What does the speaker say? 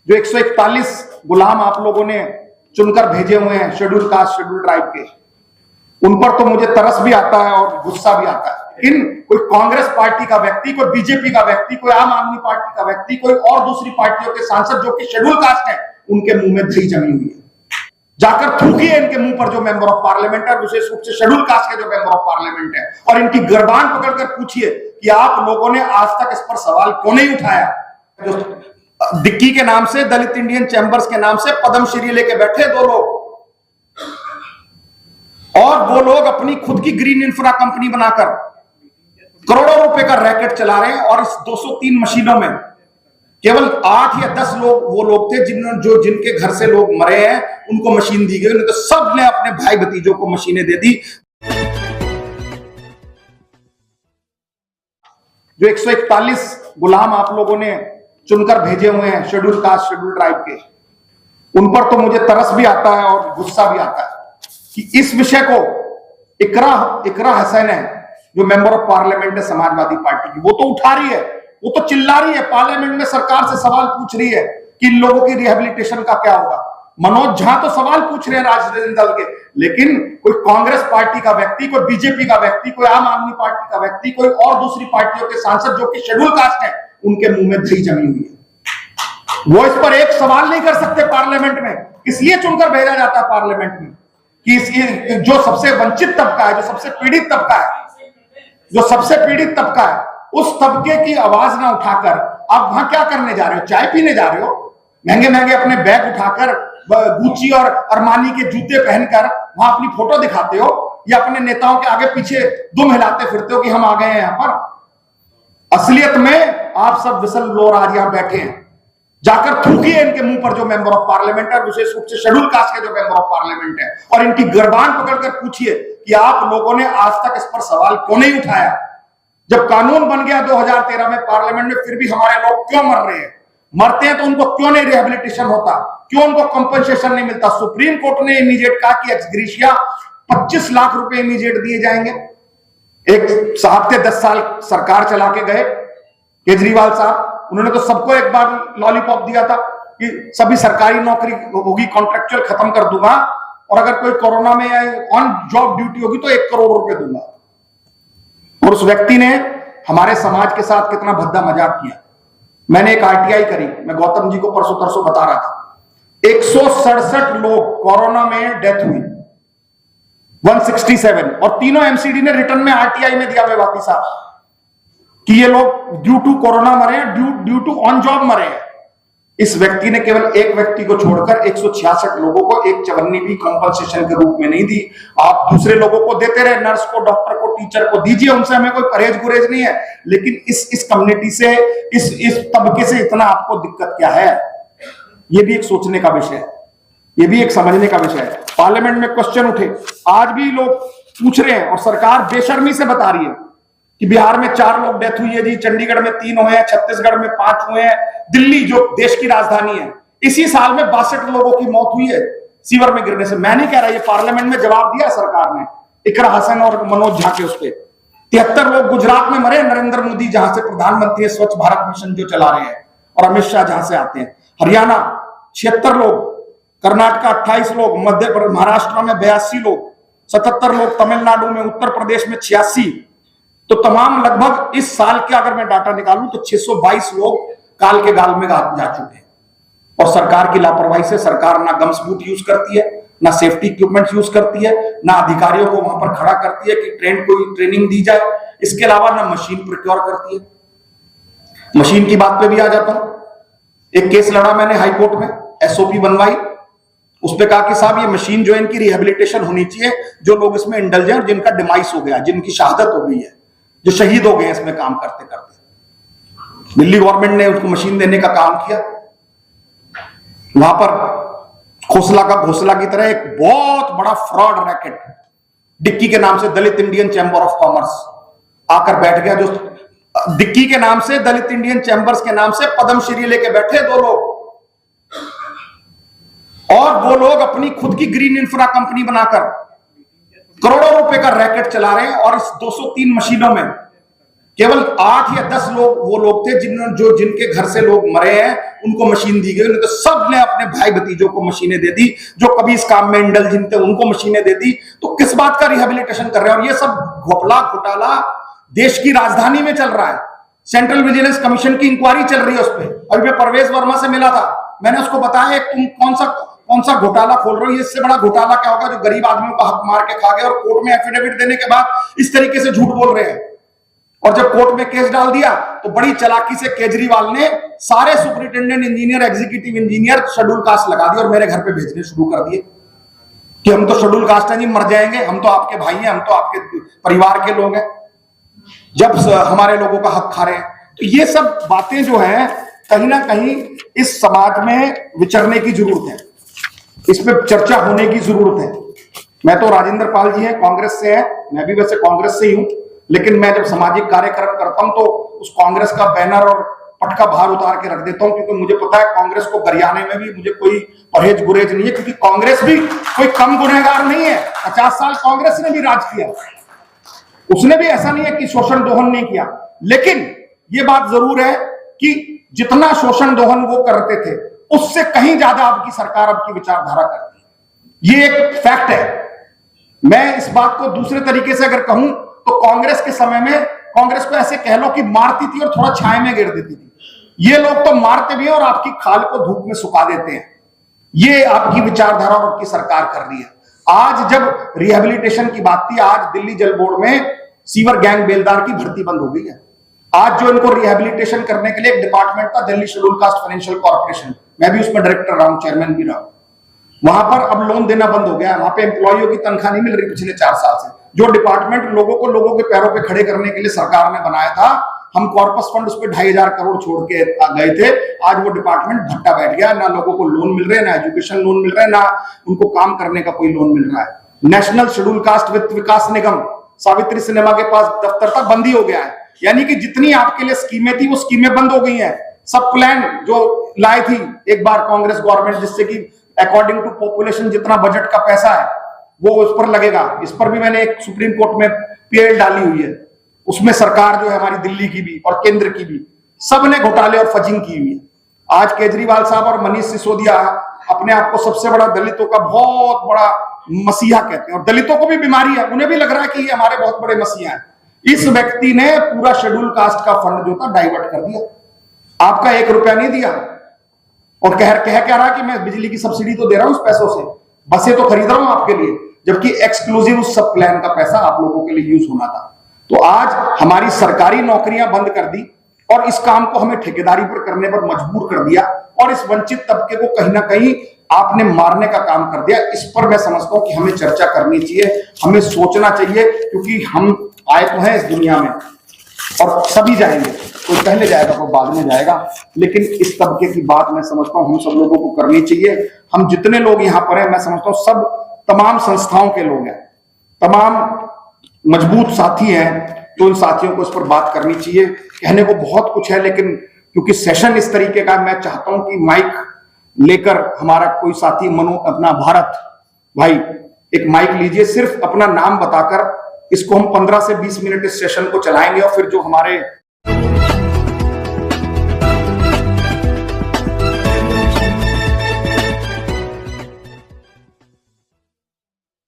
जो 141 गुलाम आप लोगों ने चुनकर भेजे हुए हैं शेड्यूल कास्ट शेड्यूल ट्राइब के, उन पर तो मुझे तरस भी आता है और गुस्सा भी आता है। लेकिन कोई कांग्रेस पार्टी का व्यक्ति, कोई बीजेपी का व्यक्ति, कोई आम आदमी पार्टी का व्यक्ति, कोई और दूसरी पार्टियों के सांसद जो कि शेड्यूल कास्ट है, उनके मुंह में दही जमी हुई है। जाकर थूकिए इनके मुंह पर जो मेंबर ऑफ पार्लियामेंट है, विशेष रूप से शेड्यूल कास्ट के जो मेंबर ऑफ पार्लियामेंट है, और इनकी गर्बान पकड़कर पूछिए कि आप लोगों ने आज तक इस पर सवाल क्यों नहीं उठाया। जो दिक्की के नाम से, दलित इंडियन चैंबर्स के नाम से पद्मश्री लेके बैठे दो लोग, और वो लोग अपनी खुद की ग्रीन इंफ्रा कंपनी बनाकर करोड़ों रुपए का रैकेट चला रहे हैं। और इस 203 मशीनों में केवल 8 या 10 लोग वो लोग थे जिनके घर से लोग मरे हैं, उनको मशीन दी गई, नहीं तो सब ने अपने भाई भतीजों को मशीनें दे दी। जो 141 गुलाम आप लोगों ने चुनकर भेजे हुए हैं शेड्यूल कास्ट शेड्यूल ट्राइब के, उन पर तो मुझे तरस भी आता है और गुस्सा भी आता है कि इस विषय को इकरा हसन है जो मेंबर ऑफ पार्लियामेंट है समाजवादी पार्टी की, वो तो उठा रही है, वो तो चिल्ला रही है, पार्लियामेंट में सरकार से सवाल पूछ रही है कि इन लोगों की रिहेबिलिटेशन का क्या होगा। मनोज झा तो सवाल पूछ रहे हैं राजनीतिक दल के, लेकिन कोई कांग्रेस पार्टी का व्यक्ति, कोई बीजेपी का व्यक्ति, कोई आम आदमी पार्टी का व्यक्ति, कोई और दूसरी पार्टियों के सांसद जो कि शेड्यूल कास्ट है, उनके मुंह में दही जमी हुई है। वो इस पर एक सवाल नहीं कर सकते पार्लियामेंट में, इसलिए चुनकर भेजा जाता है पार्लियामेंट में कि जो सबसे वंचित तबका है, जो सबसे पीड़ित तबका है, उस तबके की आवाज ना उठाकर आप वहां क्या करने जा रहे हो? चाय पीने जा रहे हो? महंगे महंगे अपने बैग उठाकर गुच्ची और अरमानी के जूते पहनकर वहां अपनी फोटो दिखाते हो, या अपने नेताओं के आगे पीछे दुम हिलाते फिरते हो कि हम आ गए हैं यहां पर? असलियत में आप सब विसल ब्लोअर आज यहां बैठे हैं। जाकर थूकिए इनके मुंह पर जो मेंबर ऑफ पार्लियामेंट है, विशेष रूप से शेड्यूल कास्ट के जो मेंबर ऑफ पार्लियामेंट है, और इनकी गर्बान पकड़कर पूछिए कि आप लोगों ने आज तक इस पर सवाल क्यों नहीं उठाया। जब कानून बन गया 2013 में पार्लियामेंट में, फिर भी हमारे लोग क्यों मर रहे हैं? मरते हैं तो उनको क्यों नहीं रिहेबिलिटेशन होता, क्यों उनको कंपनसेशन नहीं मिलता? सुप्रीम कोर्ट ने इमीडिएट कहा कि एक्स ग्रेशिया 25 लाख रुपए इमीडिएट दिए जाएंगे। एक साहब थे 10 साल सरकार चला के गए, केजरीवाल साहब, उन्होंने तो सबको एक बार लॉलीपॉप दिया था कि सभी सरकारी नौकरी होगी कॉन्ट्रेक्चुअल खत्म कर दूंगा, और अगर कोई कोरोना में ऑन जॉब ड्यूटी होगी तो 1 करोड़ रुपए दूंगा। और उस व्यक्ति ने हमारे समाज के साथ कितना भद्दा मजाक किया। मैंने एक आरटीआई करी, मैं गौतम जी को परसों तरसों बता रहा था, 167 लोग कोरोना में डेथ हुई, 167, और तीनों एमसीडी ने रिटर्न में आरटीआई में दिया मेवाती साहब कि ये लोग ड्यू टू कोरोना मरे हैं, ड्यू टू ऑन जॉब मरे हैं। इस व्यक्ति ने केवल एक व्यक्ति को छोड़कर 166 लोगों को एक चवन्नी भी कंपनसेशन के रूप में नहीं दी। आप दूसरे लोगों को देते रहे, नर्स को, डॉक्टर को, टीचर को दीजिए, उनसे हमें कोई परहेज गुरेज नहीं है, लेकिन इस कम्युनिटी से, इस तबके से इतना आपको दिक्कत क्या है? ये भी एक सोचने का विषय है, ये भी एक समझने का विषय है। पार्लियामेंट में क्वेश्चन उठे, आज भी लोग पूछ रहे हैं और सरकार बेशर्मी से बता रही है कि बिहार में 4 लोग डेथ हुई है जी, चंडीगढ़ में 3 हुए हैं, छत्तीसगढ़ में 5 हुए हैं, दिल्ली जो देश की राजधानी है, इसी साल में 62 लोगों की मौत हुई है सीवर में गिरने से। मैं नहीं कह रहा, ये पार्लियामेंट में जवाब दिया सरकार ने इकरा हसन और मनोज झा के उस पर। 73 लोग गुजरात में मरे, नरेंद्र मोदी जहां से प्रधानमंत्री है, स्वच्छ भारत मिशन जो चला रहे हैं, और अमित शाह जहां से आते हैं। हरियाणा 76 लोग, कर्नाटका 28 लोग, महाराष्ट्र में 82 लोग, 77 लोग तमिलनाडु में, उत्तर प्रदेश में 86, तो तमाम लगभग इस साल के अगर मैं डाटा निकालूं तो 622 लोग काल के गाल में जा चुके हैं। और सरकार की लापरवाही से सरकार ना गम्स बूट यूज करती है, ना सेफ्टी इक्विपमेंट यूज करती है, ना अधिकारियों को वहां पर खड़ा करती है कि कोई ट्रेनिंग दी जाए, इसके अलावा ना मशीन प्रोक्योर करती है। मशीन की बात पे भी आ जाता हूं। एक केस लड़ा मैंने हाई कोर्ट में, एसओपी बनवाई, उस पर कहा कि साहब ये मशीन जो है इनकी रिहेबिलिटेशन होनी चाहिए, जो लोग इसमें इंडल्ज हैं, जिनका डिमाइस हो गया, जिनकी शहादत हो गई है, जो शहीद हो गए इसमें काम करते करते। दिल्ली गवर्नमेंट ने उसको मशीन देने का काम किया। वहां पर खोसला का घोसला की तरह एक बहुत बड़ा फ्रॉड रैकेट डिक्की के नाम से दलित इंडियन चैंबर ऑफ कॉमर्स आकर बैठ गया, जो डिक्की के नाम से, दलित इंडियन चैंबर्स के नाम से पद्मश्री लेके बैठे 2 लोग, और वो लोग अपनी खुद की ग्रीन इंफ्रा कंपनी बनाकर करोड़ों रुपए का रैकेट चला रहे हैं। और इस 203 मशीनों में केवल 8 या 10 लोग वो लोग थे जिनके घर से लोग मरे हैं, उनको मशीन दी गई। नहीं तो सब ने अपने भाई भतीजों को मशीनें दे दी, जो कभी इस काम में इंडल्जेंट थे उनको मशीनें दे दी। तो किस बात का रिहेबिलिटेशन कर रहे हैं? और ये सब घोटाला देश की राजधानी में चल रहा है। सेंट्रल विजिलेंस कमीशन की इंक्वायरी चल रही है उस पर। अभी मैं परवेज वर्मा से मिला था, मैंने उसको बताया तुम कौन सा घोटाला खोल रहे हो, इससे बड़ा घोटाला क्या होगा जो गरीब आदमियों का हक मार के खा गए और कोर्ट में एफिडेविट देने के बाद इस तरीके से झूठ बोल रहे हैं। और जब कोर्ट में केस डाल दिया तो बड़ी चालाकी से केजरीवाल ने सारे superintendent engineer, executive engineer schedule caste लगा दिए और मेरे घर पे भेजने शुरू कर दिए कि हम तो शेड्यूल कास्ट हैं जी, मर जाएंगे, हम तो आपके भाई हैं, हम तो आपके परिवार के लोग हैं, जब हमारे लोगों का हक खा रहे हैं। तो ये सब बातें जो हैं कहीं ना कहीं इस समाज में विचरने की जरूरत है, इस पर चर्चा होने की जरूरत है। मैं तो राजेंद्र पाल जी हैं, कांग्रेस से हैं, मैं भी वैसे कांग्रेस से ही हूं, लेकिन मैं जब सामाजिक कार्यक्रम करता हूं तो उस कांग्रेस का बैनर और पटका बाहर उतार के रख देता हूं, क्योंकि मुझे पता है कांग्रेस को गरियाने में भी मुझे कोई परहेज गुरेज नहीं है, क्योंकि कांग्रेस भी कोई कम गुनहगार नहीं है। 50 साल कांग्रेस ने भी राज किया, उसने भी ऐसा नहीं है कि शोषण दोहन नहीं किया। लेकिन ये बात जरूर है कि जितना शोषण दोहन वो करते थे उससे कहीं ज्यादा आपकी सरकार, आपकी विचारधारा करती है। ये एक फैक्ट है। मैं इस बात को दूसरे तरीके से अगर कहूं तो कांग्रेस के समय में कांग्रेस को ऐसे कह लो कि मारती थी और थोड़ा छाए में गिर देती थी। ये लोग तो मारते भी हैं और आपकी खाल को धूप में सुखा देते हैं। ये आपकी विचारधारा और आपकी सरकार कर रही है। आज जब रिहेबिलिटेशन की बात थी, आज दिल्ली जल बोर्ड में सीवर गैंग बेलदार की भर्ती बंद हो गई है। आज जो इनको रिहेबिलिटेशन करने के लिए एक डिपार्टमेंट था, Delhi schedule caste financial corporation, मैं भी उसमें डायरेक्टर रहा हूं, चेयरमैन भी रहा हूं। वहां पर अब लोन देना बंद हो गया है, वहां पे एम्प्लॉइयों की तनख्वाह नहीं मिल रही पिछले 4 साल से। जो डिपार्टमेंट लोगों के पैरों पे खड़े करने के लिए सरकार ने बनाया था, हम कॉर्पस फंड उस पर 2,500 करोड़ छोड़ के गए थे। आज वो डिपार्टमेंट भट्टा बैठ गया, ना लोगों को लोन मिल रहे हैं, ना एजुकेशन लोन मिल रहा है, ना उनको काम करने का कोई लोन मिल रहा है। नेशनल शेड्यूल कास्ट वित्त विकास निगम, सावित्री सिनेमा के पास दफ्तर तक बंद ही हो गया है। यानी कि जितनी आपके लिए स्कीमें थी वो स्कीमें बंद हो गई हैं। सब प्लान जो लाई थी एक बार कांग्रेस गवर्नमेंट, जिससे कि अकॉर्डिंग टू पॉपुलेशन जितना बजट का पैसा है वो उस पर लगेगा, इस पर भी मैंने एक सुप्रीम कोर्ट में पीएल डाली हुई है। उसमें सरकार जो है हमारी दिल्ली की भी और केंद्र की भी, सब ने घोटाले और फजिंग की हुई है। आज केजरीवाल साहब और मनीष सिसोदिया अपने आप को सबसे बड़ा दलितों का बहुत बड़ा मसीहा कहते हैं, और दलितों को भी बीमारी है, उन्हें भी लग रहा है कि ये हमारे बहुत बड़े मसीहा हैं। इस व्यक्ति ने पूरा शेड्यूल कास्ट का फंड जो था डाइवर्ट कर दिया, आपका 1 रुपया नहीं दिया, और कह रहा कि मैं बिजली की सब्सिडी तो दे रहा हूं उस पैसों से, बसें तो खरीद रहा हूं आपके लिए, जबकि एक्सक्लूसिव उस सब प्लान का पैसा आप लोगों के लिए यूज होना था। तो आज हमारी सरकारी नौकरियां बंद कर दी और इस काम को हमें ठेकेदारी पर करने पर मजबूर कर दिया, और इस वंचित तबके को कहीं ना कहीं आपने मारने का काम कर दिया। इस पर मैं समझता हूं कि हमें चर्चा करनी चाहिए, हमें सोचना चाहिए, क्योंकि हम आए तो हैं इस दुनिया में और सभी जाएंगे, कोई पहले जाएगा कोई बाद में जाएगा, लेकिन इस तबके की बात मैं समझता हूं हम सब लोगों को करनी चाहिए। हम जितने लोग यहां पर हैं मैं समझता हूं सब तमाम संस्थाओं के लोग हैं, तमाम मजबूत साथी हैं, तो उन साथियों को इस पर बात करनी चाहिए। कहने को बहुत कुछ है, लेकिन क्योंकि सेशन इस तरीके का, मैं चाहता हूं कि माइक लेकर हमारा कोई साथी अपना भारत भाई एक माइक लीजिए, सिर्फ अपना नाम बताकर इसको हम 15 से 20 मिनट इस सेशन को चलाएंगे, और फिर जो हमारे